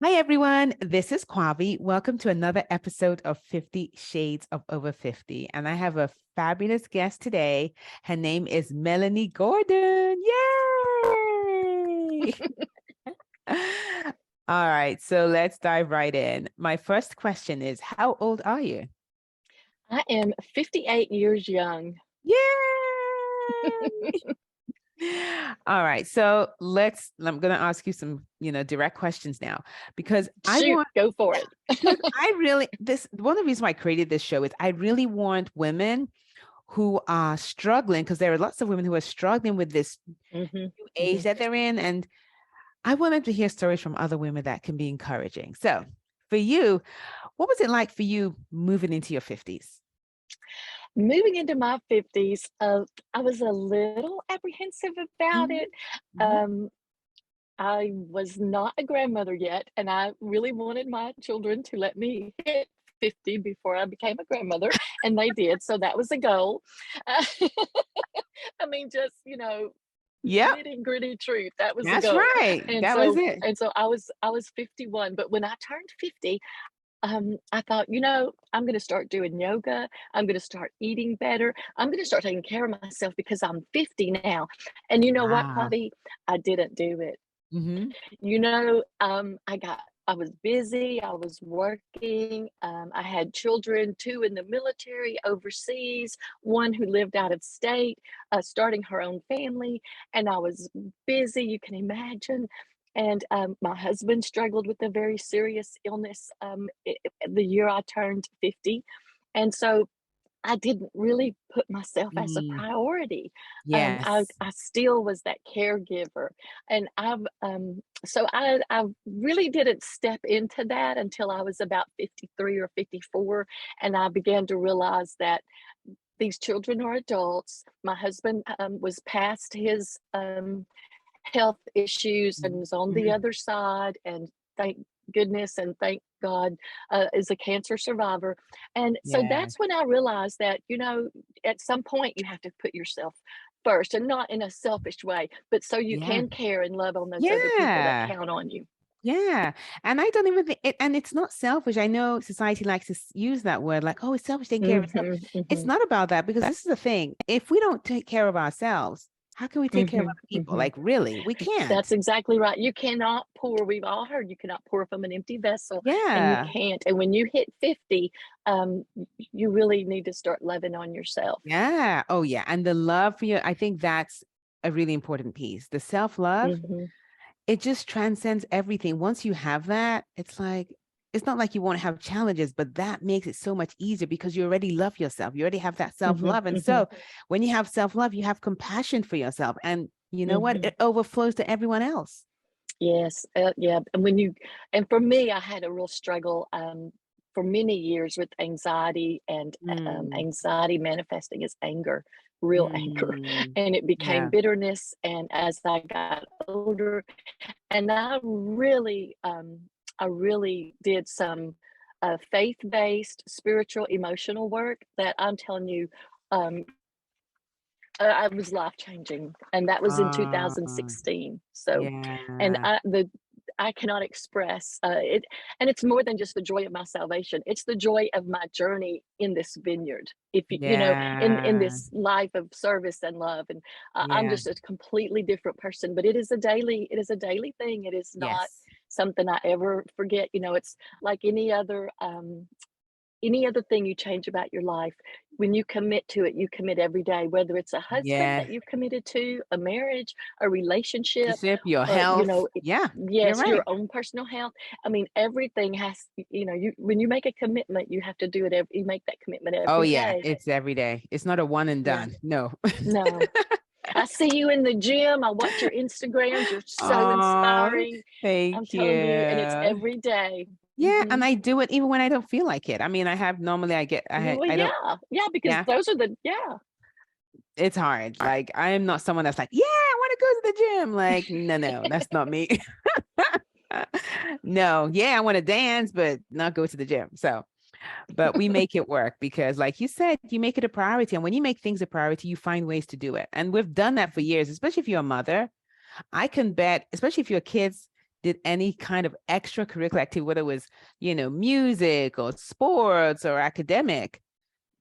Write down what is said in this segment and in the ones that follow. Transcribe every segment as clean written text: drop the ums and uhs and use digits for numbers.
Hi, everyone. This is Kwavi. Welcome to another episode of 50 Shades of Over 50. And I have a fabulous guest today. Her name is Melanie Gordon. Yay! All right, so let's dive right in. My first question is, how old are you? I am 58 years young. Yay! All right, so I'm going to ask you some, direct questions now because I Shoot, want go for it. because one of the reasons why I created this show is I really want women who are struggling, because there are lots of women who are struggling with this Mhm, new age mhm. that they're in. And I want them to hear stories from other women that can be encouraging. So for you, what was it like for you moving into your 50s? Moving into my 50s, I was a little apprehensive about Mhm, it. mhm. Um, I was not a grandmother yet, and I really wanted my children to let me hit 50 before I became a grandmother, and they did, so that was a goal. Uh, I mean, just, Yep, nitty-gritty truth, that was the that's goal. right. And That was so it. and so I was 51, but when I turned 50, I thought, I'm going to start doing yoga. I'm going to start eating better. I'm going to start taking care of myself because I'm 50 now. And you know what, Wow. Kwavi? I didn't do it. Hmm. I was busy. I was working. I had children, two in the military overseas, one who lived out of state, starting her own family. And I was busy, you can imagine. And my husband struggled with a very serious illness the year I turned 50. And so I didn't really put myself as a Mm, priority. I yes. I still was that caregiver, and I really didn't step into that until I was about 53 or 54, and I began to realize that these children are adults. My husband was past his health issues and Mhm, was on the mhm. other side, and thank goodness and thank God, is a cancer survivor. And so Yeah. that's when I realized that, at some point you have to put yourself first, and not in a selfish way, but so you Yeah. can care and love on those other people that Yeah. count on you. Yeah. And I don't even think it, and it's not selfish. I know society likes to use that word like, oh, it's selfish taking care of itself. Mhm, It's mhm, not about that, because this is the thing. If we don't take care of ourselves, how can we take care of mhm, other people? mhm. Like, really, we That's can't. exactly right. You cannot pour, we've all heard you cannot pour from an empty vessel, and you Yeah. can't. And when you hit 50, you really need to start loving on yourself. Yeah. Oh, yeah. And the love for you, I think that's a really important piece. The self-love, Mhm, it just transcends everything. Once you have that, it's like, it's not like you won't have challenges, but that makes it so much easier because you already love yourself. You already have that mhm, self-love. And mhm, so when you have self-love, you have compassion for yourself. And you know what? mhm. It overflows to everyone else. Yes, yeah, and for me, I had a real struggle, for many years with anxiety, and, Mm, anxiety manifesting as anger, real anger, mm, and it became yeah. bitterness, and as I got older, and I really did some, faith-based, spiritual, emotional work that I'm telling you, um, I was life changing, and that was in Ah, 2016. So, and yeah. I cannot express it, and it's more than just the joy of my salvation. It's the joy of my journey in this vineyard. If in Yeah. this life of service and love, and I'm Yeah. just a completely different person. But it is a daily thing. It is not Yes. something I ever forget. It's like any other thing you change about your life. When you commit to it, you commit every day, whether it's a husband Yeah. that you've committed to, a marriage, a relationship, Relationship, your or health. Yeah, you're yes, your right. own personal health. I mean, everything has, you when you make a commitment, you have to do it you make that commitment Oh every yeah, day. it's every day. It's not a one and Yeah. done. No. No. I see you in the gym. I watch your Instagrams. You're so Oh, inspiring. I'm thank telling you, and it's you. every day. Yeah, Mhm. and I do it even when I don't feel like it. I mean, I have normally I get Well, I don't, yeah. Yeah, because yeah, those are yeah. it's hard. Like I am not someone that's like, yeah, I want to go to the gym. Like, no, that's not me. No, yeah, I want to dance, but not go to the gym. So, but we make it work because, like you said, you make it a priority. And when you make things a priority, you find ways to do it. And we've done that for years, especially if you're a mother. I can bet, especially if your kids did any kind of extracurricular activity, whether it was, music or sports or academic,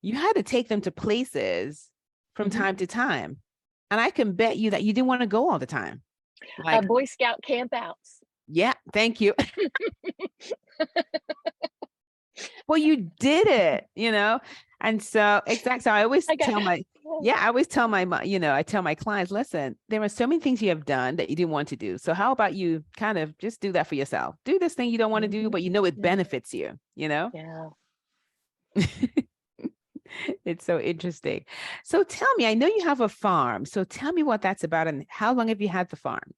you had to take them to places from time to time. And I can bet you that you didn't want to go all the time. Like, Boy Scout campouts. yeah, thank you. Well, you did it, And so, exactly. So I always tell my, I always tell my, I tell my clients, listen, there are so many things you have done that you didn't want to do. So how about you kind of just do that for yourself? Do this thing you don't want to do, but it benefits you, Yeah. It's so interesting. So tell me, I know you have a farm. So tell me what that's about and how long have you had the farm?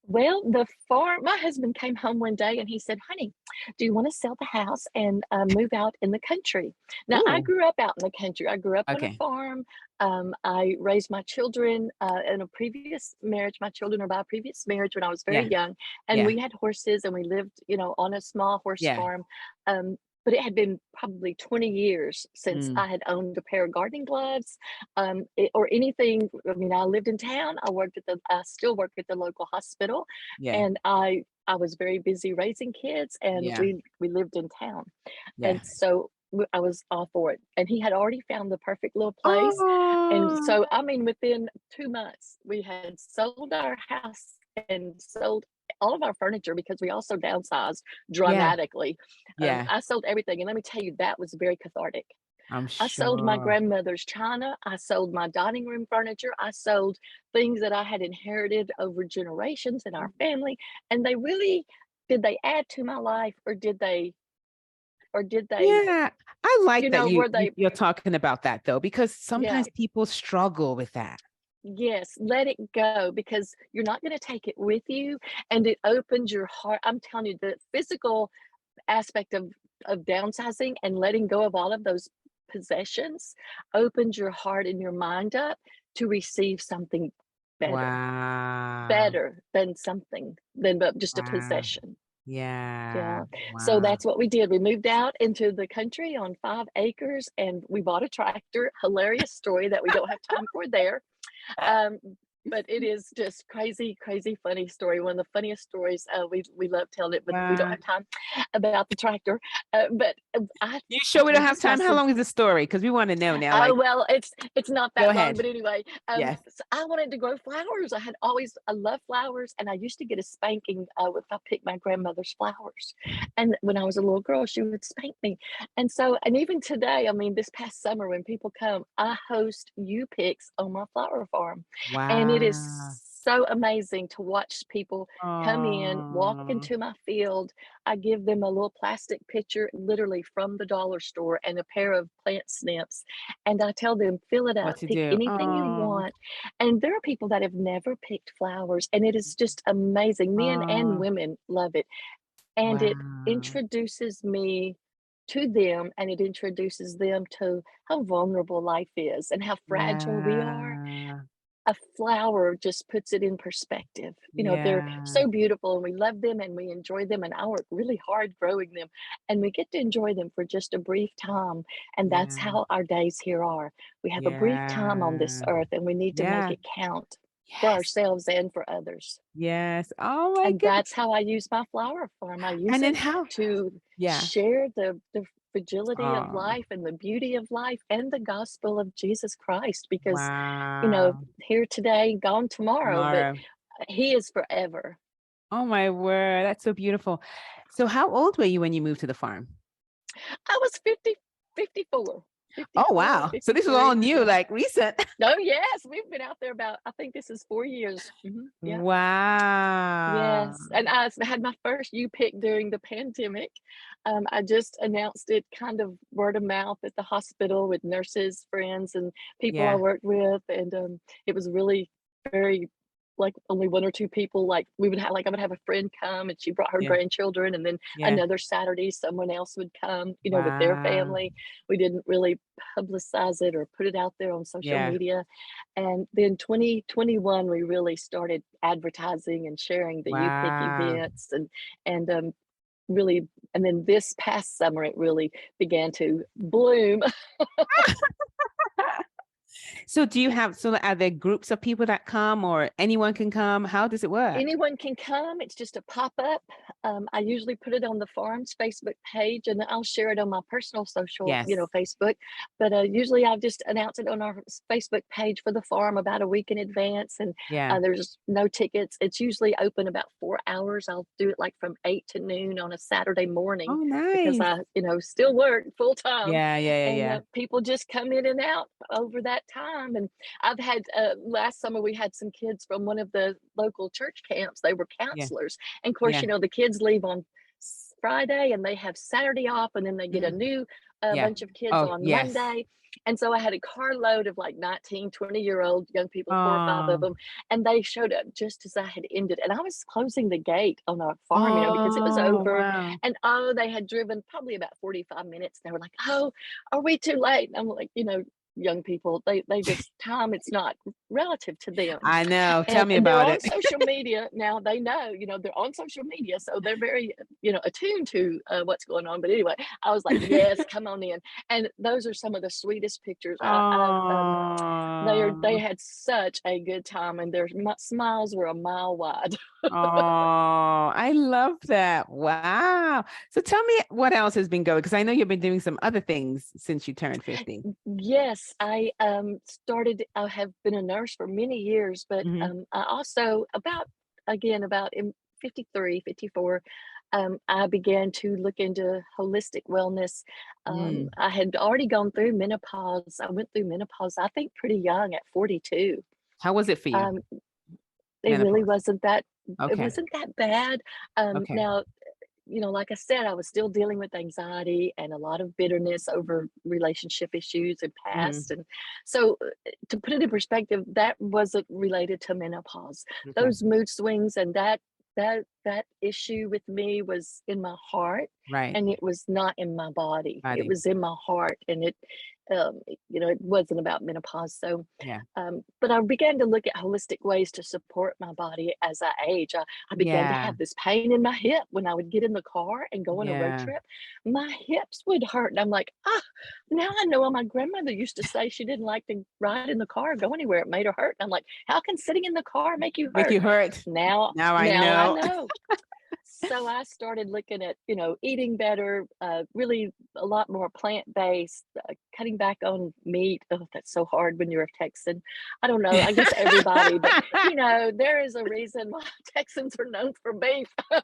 Well, the farm, my husband came home one day and he said, honey, do you want to sell the house and move out in the country? Now, I Ooh, grew up out in the country. I grew up on a okay. farm. I raised my children in a previous marriage. My children are by a previous marriage when I was very Yeah. young. And Yeah. we had horses and we lived, on a small horse Yeah. farm. But it had been probably 20 years since Mm, I had owned a pair of gardening gloves or anything. I mean, I lived in town. I still work at the local hospital, yeah. and I was very busy raising kids, and Yeah. we lived in town, Yeah. and so I was all for it. And he had already found the perfect little place, and Oh, so I mean, within 2 months, we had sold our house and sold all of our furniture because we also downsized yeah. dramatically. Yeah. I sold everything, and let me tell you, that was very cathartic. I'm I sold my sure. grandmother's china. I sold my dining room furniture. I sold things that I had inherited over generations in our family. And they really did they add to my life or did they, Yeah. I like that were they you're talking about that though, because yeah. sometimes people struggle with that. Yes, let it go because you're not going to take it with you and it opens your heart. I'm telling you, the physical aspect of downsizing and letting go of all of those possessions opens your heart and your mind up to receive something better, Wow. better than something than but just a Wow. possession. Yeah. Yeah. So Wow. that's what we did. We moved out into the country on 5 acres and we bought a tractor. Hilarious story that we don't have time for there. Um, but it is just crazy, crazy funny story. One of the funniest stories. We love telling it, but we don't Wow. have time about the tractor. But You I sure we don't told have this my time? How long is the story? Because we want to know now. oh Like, well, it's not go that long, ahead. but anyway, Yes. so I wanted to grow flowers. I love flowers, and I used to get a spanking if I picked my grandmother's flowers. And when I was a little girl, she would spank me. And so, and even today, I mean, this past summer when people come, I host you picks on my flower farm, and it is Wow. so amazing to watch people come in, walk Oh, into my field. I give them a little plastic pitcher, literally from the dollar store, and a pair of plant snips. And I tell them, fill it what up, to pick do? anything you Oh, want. And there are people that have never picked flowers, and it is just amazing. Men and oh, women love it. And it wow. introduces me to them, and it introduces them to how vulnerable life is and how fragile we are. Yeah. A flower just puts it in perspective. They're Yeah. so beautiful and we love them and we enjoy them. And I work really hard growing them. And we get to enjoy them for just a brief time. And that's Yeah. how our days here are. We have a brief time on this Yeah. earth and we need to make Yeah. it count for Yes. ourselves and for others. Yes. Oh my And goodness. that's how I use my flower farm. I use And then it how? to Yeah. share the fragility of Oh, life and the beauty of life and the gospel of Jesus Christ because wow. here today, gone tomorrow, but Tomorrow. he is forever. Oh my word. That's so beautiful. So how old were you when you moved to the farm? I was 50, 54, Oh, 54, wow. So this was all 53. new, Yeah. like recent. Oh, yes. We've been out there about, I think this is 4 years. Yeah. Wow. Yes. And I had my first U pick during the pandemic. I just announced it kind of word of mouth at the hospital with nurses, friends, and people I Yeah. worked with. And it was really very like only one or two people. Like we would have, like I would have a friend come and she brought her Yeah. grandchildren. And then Yeah. another Saturday, someone else would come, with their Wow. family. We didn't really publicize it or put it out there on social Yeah. media. And then 2021, we really started advertising and sharing the U Pick Wow. events and really, and then this past summer, it really began to bloom. So do you have, so are there groups of people that come or anyone can come? How does it work? Anyone can come. It's just a pop-up. I usually put it on the farm's Facebook page, and I'll share it on my personal social, Yes. Facebook. But usually I'll just announce it on our Facebook page for the farm about a week in advance. And Yeah. there's no tickets. It's usually open about 4 hours. I'll do it like from 8 to noon on a Saturday morning Oh, because nice. I, still work full time. Yeah, yeah, yeah, And yeah. people just come in and out over that time. And I've had last summer we had some kids from one of the local church camps. They were Yeah, counselors, and of course, yeah. the kids leave on Friday and they have Saturday off, and then they get a Mhm. new Yeah. bunch of kids Oh, on yes. Monday. And so I had a carload of like 19, 20-year-old young people, 4 or 5 of Oh, them, and they showed up just as I had ended. And I was closing the gate on our farm, because it was oh, over. wow. And they had driven probably about 45 minutes. They were like, "Oh, are we too late?" And I'm like, young people, they just, time, it's not relative to them. I know. Tell and me and they're about on it. social media now. They know, they're on social media, so they're very, attuned to what's going on. But anyway, I was like, yes, come on in. And those are some of the sweetest pictures. They Oh, had such a good time, and their smiles were a mile wide. oh, I love that. Wow. So tell me what else has been going, because I know you've been doing some other things since you turned 50. Yes, I have been a nurse for many years, but Hmm. I also, about in 53, 54, I began to look into holistic wellness. Mm. I had already gone through menopause. I went through menopause, I think, pretty young at 42. How was it for you? Um, it really Menopause. wasn't that it Okay. wasn't that bad. Okay. Now, like I said, I was still dealing with anxiety and a lot of bitterness over relationship issues and past. Hmm. And so, to put it in perspective, that wasn't related to menopause. Okay. Those mood swings and that issue with me was in my heart, Right. and it was not in my body. It Body. was in my heart, and it wasn't about menopause. So, Yeah. but I began to look at holistic ways to support my body as I age. I began to Yeah. have this pain in my hip when I would get in the car and go on a road Yeah. trip. My hips would hurt. And I'm like, now I know why my grandmother used to say she didn't like to ride in the car or go anywhere. It made her hurt. And I'm like, how can sitting in the car make you Make hurt? you hurt. Now, Now I now I know. know. So I started looking at, eating better, really a lot more plant-based, cutting back on meat. Oh, that's so hard when you're a Texan. I don't know. I guess everybody, but there is a reason why Texans are known for beef. I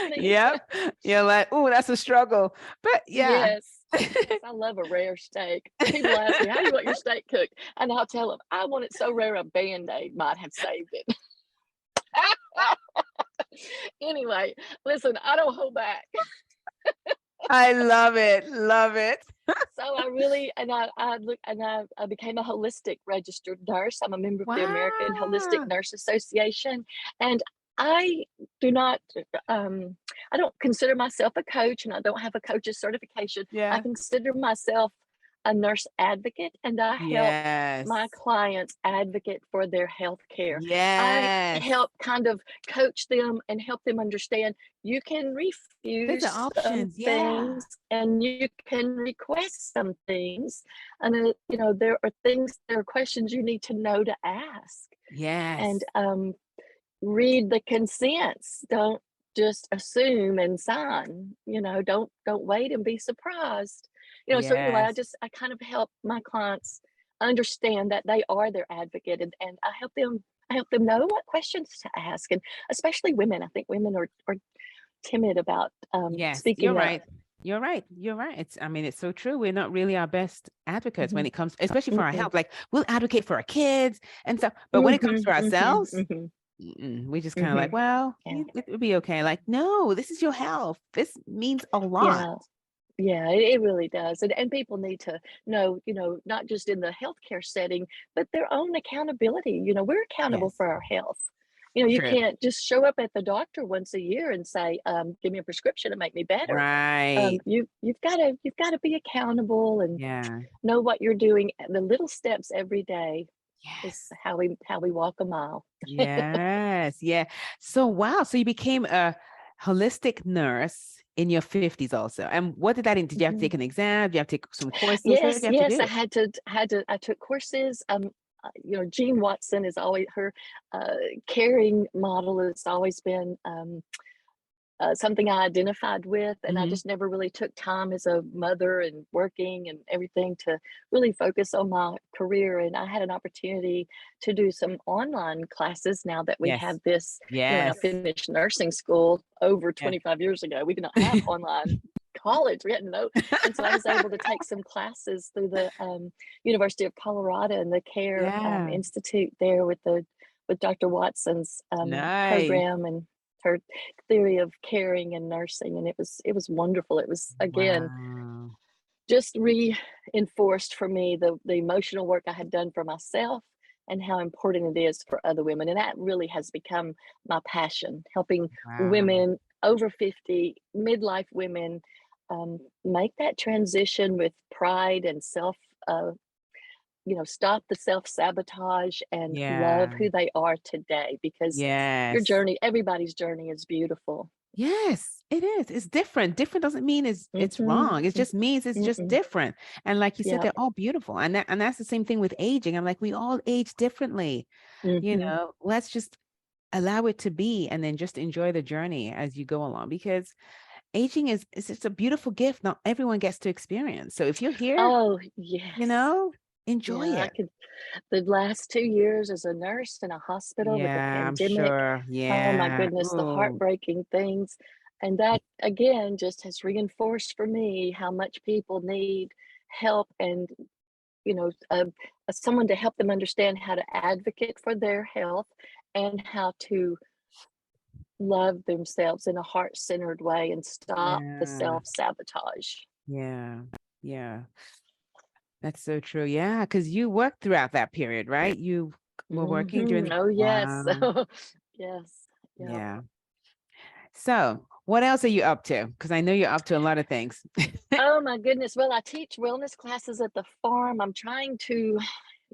mean, Yep. You're like, oh, that's a struggle. But yeah. yes. Yes, I love a rare steak. People ask me, how do you want your steak cooked? And I'll tell them, I want it so rare a Band-Aid might have saved it. Anyway, listen, I don't hold back. I love it. Love it. So I really, and I look, and I became a holistic registered nurse. I'm a member of the American Holistic Wow. Nurse Association, and I do not, I don't consider myself a coach, and I don't have a coach's certification. I Yeah. consider myself a nurse advocate, and I help my Yes. clients advocate for their health care. I Yes. help kind of coach them and help them understand you can There's the refuse some options. Yeah. things and you can request some things. And, there are questions you need to know to ask. And Yes. read the consents. Don't just assume and sign. Don't wait and be surprised. So anyway, Yes. I kind of help my clients understand that they are their advocate, and I help them know what questions to ask, and especially women. I think women are timid about Yes. You're speaking up. right. You're right. You're right. I mean, it's so true. We're not really our best advocates when Mhm. it comes, especially for our Mm-mm. health. Like we'll advocate for our kids and stuff, but when it comes Mhm, to mhm, ourselves, mhm, we just kind of like, mhm. well, Yeah. it will be okay. Like, no, this is your health. This means a lot. Yeah. Yeah, it really does. And people need to know, not just in the healthcare setting, but their own accountability. We're accountable Yes. for our health. You True. can't just show up at the doctor once a year and say, "Give me a prescription to make me better." Right. You've got to be accountable and Yeah. know what you're doing. The little steps every day is Yes. how we walk a mile. Yes. Yeah. So wow. So you became a holistic nurse in your 50s also. And what did that did you have to take an exam? Did you have to take some courses? What did Yes, you have to yes, do? I took courses. Jean Watson is always her caring model has always been something I identified with, and I Mm-hmm. just never really took time as a mother and working and everything to really focus on my career. And I had an opportunity to do some online classes now that we Yes. have this. When I Yes. finished nursing school over Yes. 25 years ago, we did not have online college. We had no, and so I was able to take some classes through the University of Colorado and the Care Yeah. Institute there with Dr. Watson's Nice. program and her theory of caring and nursing, and it was wonderful. It was again Wow. just reinforced for me the emotional work I had done for myself and how important it is for other women, and that really has become my passion, helping Wow. women over 50, midlife women, make that transition with pride and self stop the self-sabotage and love Yeah. who they are today, because your Yes. journey, everybody's journey is beautiful. Yes, it is. It's different. Different doesn't mean it's Mhm. wrong. It just means it's just Mm-mm. different. And like you said, Yep. they're all beautiful. And that's the same thing with aging. I'm like, we all age differently. Mhm. Let's just allow it to be and then just enjoy the journey as you go along, because aging is just a beautiful gift not everyone gets to experience. So if you're here, Oh, you yes. know, enjoy Yeah, I it. could the last 2 years as a nurse in a hospital with the Yeah, I'm pandemic, sure. oh my Yeah. goodness, the Oh, heartbreaking things, and that again just has reinforced for me how much people need help and, you know, someone to help them understand how to advocate for their health and how to love themselves in a heart-centered way and stop the yeah. self-sabotage. Yeah. Yeah. That's so true. Yeah, because you worked throughout that period, right? You were working during Mhm. Oh, yes. wow. Yes. Yep. Yeah. So what else are you up to? Because I know you're up to a lot of things. Oh my goodness. Well, I teach wellness classes at the farm. I'm trying to,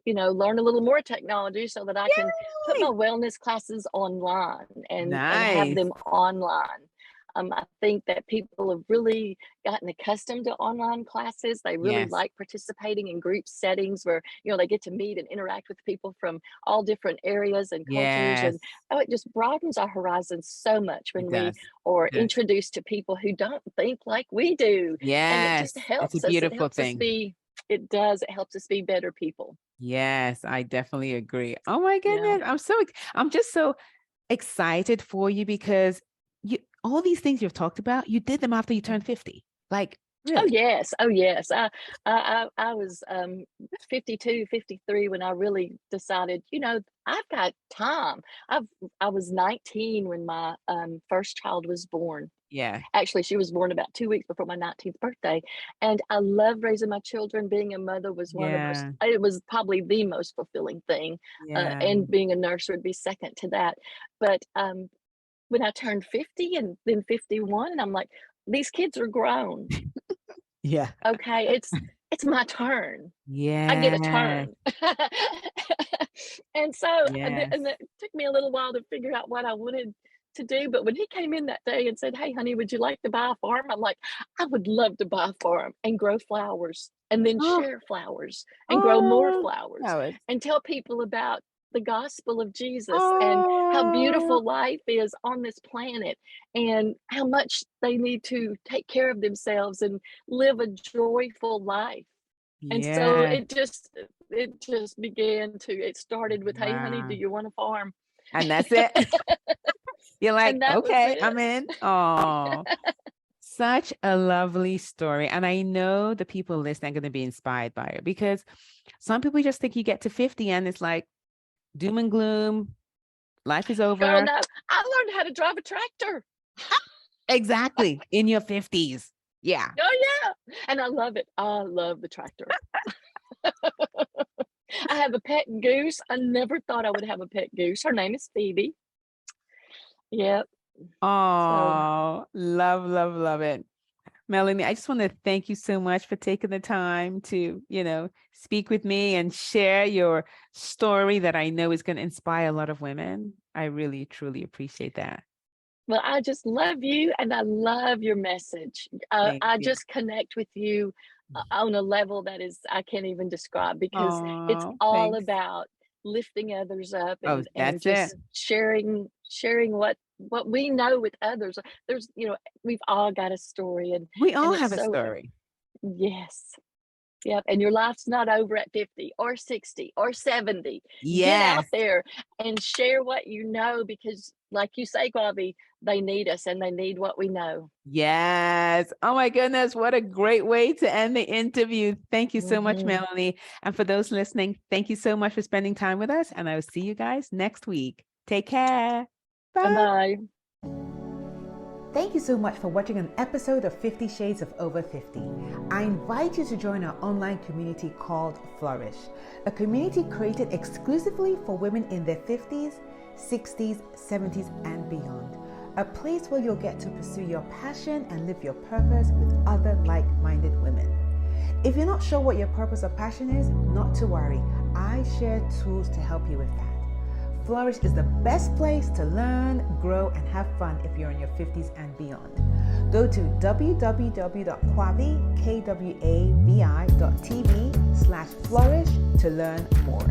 learn a little more technology so that I can put my Yay! wellness classes online and have Nice. them online. I think that people have really gotten accustomed to online classes. They really Yes, like participating in group settings where, they get to meet and interact with people from all different areas and cultures. yes, And oh, it just broadens our horizons so much it when we does. are It does. introduced to people who don't think like we do. And it Yes, just it's a helps us. It beautiful helps us thing. be, it does. It helps us be better people. Yes, I definitely agree. Oh my Yeah. goodness. I'm just so excited for you because you all these things you've talked about, you did them after you turned 50. Like, Oh really? yes. Oh yes. I was 52, 53 when I really decided, I've got time. I was 19 when my first child was born. Yeah. Actually, she was born about 2 weeks before my 19th birthday. And I loved raising my children. Being a mother was Yeah. it was probably the most fulfilling thing. Yeah. And being a nurse would be second to that. But when I turned 50 and then 51, and I'm like, these kids are grown. Yeah. Okay, it's my turn. I get a Yeah. turn. And so, Yes. and it took me a little while to figure out what I wanted to do, but when he came in that day and said, "Hey, honey, would you like to buy a farm?" I'm like, "I would love to buy a farm and grow flowers and then Oh, share flowers and grow more oh, flowers that was and tell people about the gospel of Jesus and how oh, beautiful life is on this planet and how much they need to take care of themselves and live a joyful life." And so yes. it just began to it started with, "Hey, honey, do Wow. you want a farm?" And that's it. You're like, And that was okay, it. I'm in. Oh, such a lovely story. And I know the people listening are going to be inspired by it because some people just think you get to 50 and it's like doom and gloom, life is Girl, over. no, I learned how to drive a tractor. Exactly. In your 50s. Yeah. Oh, yeah, and I love it. I love the tractor. I have a pet goose. I never thought I would have a pet goose. Her name is Phoebe. Yep. So, Oh, love, love, love it. Melanie, I just want to thank you so much for taking the time to, speak with me and share your story that I know is going to inspire a lot of women. I really, truly appreciate that. Well, I just love you and I love your message. Thank I you. just connect with you on a level that is I can't even describe because it's Oh, all thanks. about lifting others up Oh, and that's it. just sharing what we know with others. There's we've all got a story We and all it's have a so story. yes. Yep, and your life's not over at 50 or 60 or 70. Get out Yes. there and share what you know because, like you say, Kwavi, they need us and they need what we know. Yes. Oh my goodness. What a great way to end the interview. Thank you so much, Mhm. Melanie. And for those listening, thank you so much for spending time with us. And I will see you guys next week. Take care. Bye. Bye-bye. Thank you so much for watching an episode of 50 Shades of Over 50. I invite you to join our online community called Flourish, a community created exclusively for women in their 50s, 60s, 70s, and beyond. A place where you'll get to pursue your passion and live your purpose with other like-minded women. If you're not sure what your purpose or passion is, not to worry. I share tools to help you with that. Flourish is the best place to learn, grow, and have fun if you're in your 50s and beyond. Go to www.kwavi.tv/flourish to learn more.